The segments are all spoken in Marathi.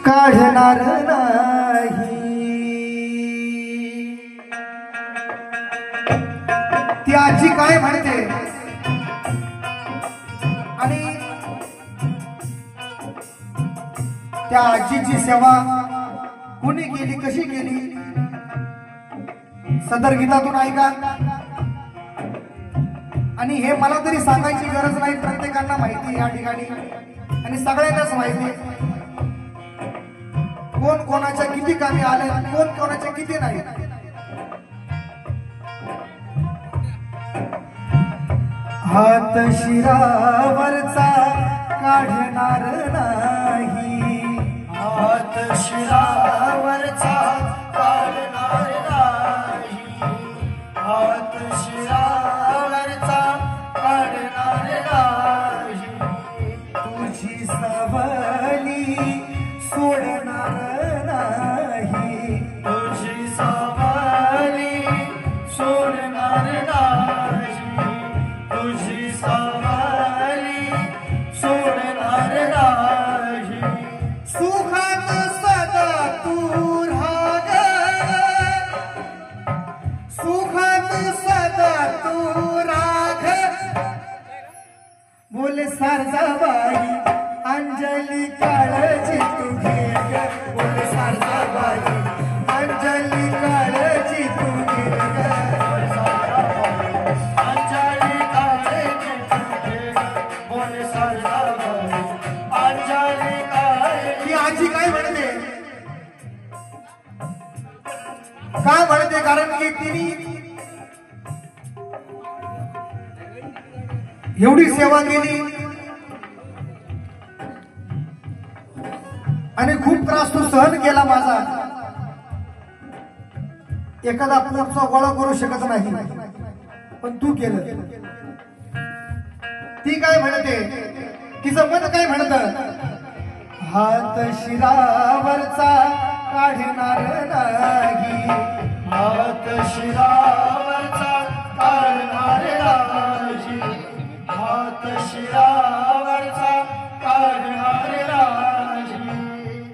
काढणार नाही। ती आजी काय म्हणते आणि त्या आजीची सेवा कुणी केली कशी केली सदर गीतातून ऐका। आणि हे मला तरी सांगायची गरज नाही, प्रत्येकांना माहिती या ठिकाणी आणि सगळ्यांनाच माहिती कोण कोणाच्या किती कामी आले, कोण कोणाच्या किती नाही। हात शिरावरचा काढणार नाही, हात शिरावरचा काढणार नाही, हात शिरावरचा काढणार नाही। तुझी सावली सोडणार नाही, तुझी सावली सोडणार नाही, तुझी सावली सोडणार नाही। सुखात सदा तू राग, सुखात सदा तू राग। बोले सारजाबाई अंजली काळजी तू घे ग, बोले सारजाबाई अंजली काळजी तू घे ग, अंजली काळजी तू घे ग, बोले सारजाबाई अंजली काळजी। ती आजी काय म्हणते, काय म्हणते, कारण की तिने एवढी सेवा केली आणि खूप त्रास तू सहन केला माझा। एखादा पोटचा गोळा करू शकत नाही पण तू केलं। ती काय म्हणते, तिचं मन काय म्हणत, हात शिरावरचा काढणार नाही, हात शिरावरचा काढणार नाही, हात शिरावरचा काढणार नाही।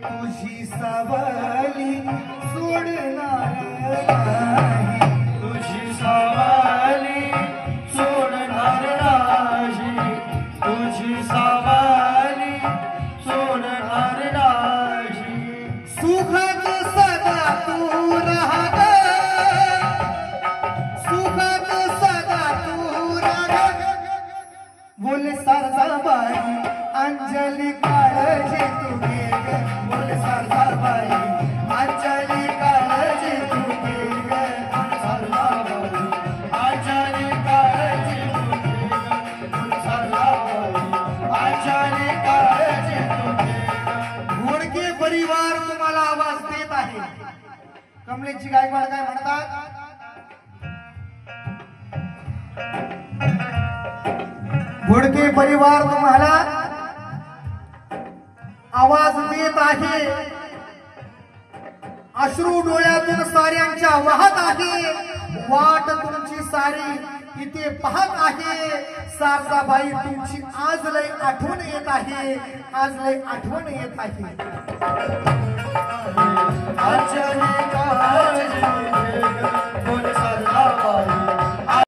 तुझी सावली सोडणार नाही, तुझी सावली सोडणार नाही, तुझी सावली सोडणार नाही। सुखात सदा तू राग, सुखात सदा तू राग। बोले सारजाबाई अंजली काळजी तू घे ग, बोले सारजाबाई अंजली काळजी तू घे ग, सारजाबाई अंजली काळजी तू घे ग, सारजाबाई अंजली काळजी तू घे ग। घोडके परिवार तुम्हाला आवाज देत आहे। कमलेशजी गायकवाड काय म्हणतात, घोडके परिवार तुम्हाला आवाज देत आहे, अश्रू डोळ्यातून साऱ्यांच्या वाहत आहे, वाट तुमची सारी इथे पाहत आहे। सारजाबाई तुमची आज लय आठवण येत आहे, आज लय आठवण येत आहे। अंजली काळजी घे ग, बोले